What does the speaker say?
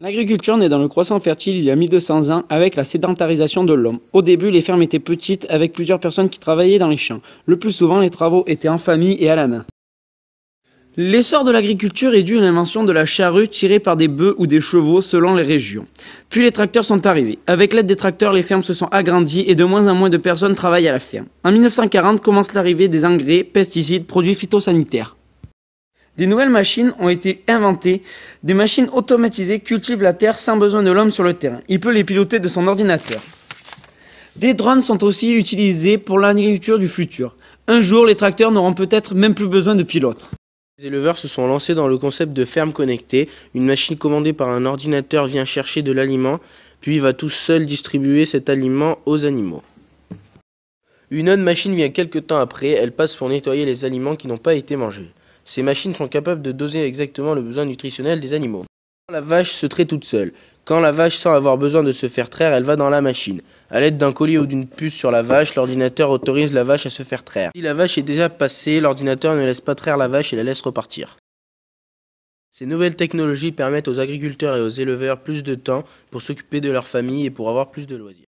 L'agriculture naît dans le croissant fertile il y a 1200 ans avec la sédentarisation de l'homme. Au début, les fermes étaient petites avec plusieurs personnes qui travaillaient dans les champs. Le plus souvent, les travaux étaient en famille et à la main. L'essor de l'agriculture est dû à l'invention de la charrue tirée par des bœufs ou des chevaux selon les régions. Puis les tracteurs sont arrivés. Avec l'aide des tracteurs, les fermes se sont agrandies et de moins en moins de personnes travaillent à la ferme. En 1940 commence l'arrivée des engrais, pesticides, produits phytosanitaires. Des nouvelles machines ont été inventées. Des machines automatisées cultivent la terre sans besoin de l'homme sur le terrain. Il peut les piloter de son ordinateur. Des drones sont aussi utilisés pour l'agriculture du futur. Un jour, les tracteurs n'auront peut-être même plus besoin de pilotes. Les éleveurs se sont lancés dans le concept de ferme connectée. Une machine commandée par un ordinateur vient chercher de l'aliment, puis va tout seul distribuer cet aliment aux animaux. Une autre machine vient quelque temps après, elle passe pour nettoyer les aliments qui n'ont pas été mangés. Ces machines sont capables de doser exactement le besoin nutritionnel des animaux. La vache se traite toute seule. Quand la vache sent avoir besoin de se faire traire, elle va dans la machine. À l'aide d'un collier ou d'une puce sur la vache, l'ordinateur autorise la vache à se faire traire. Si la vache est déjà passée, l'ordinateur ne laisse pas traire la vache et la laisse repartir. Ces nouvelles technologies permettent aux agriculteurs et aux éleveurs plus de temps pour s'occuper de leur famille et pour avoir plus de loisirs.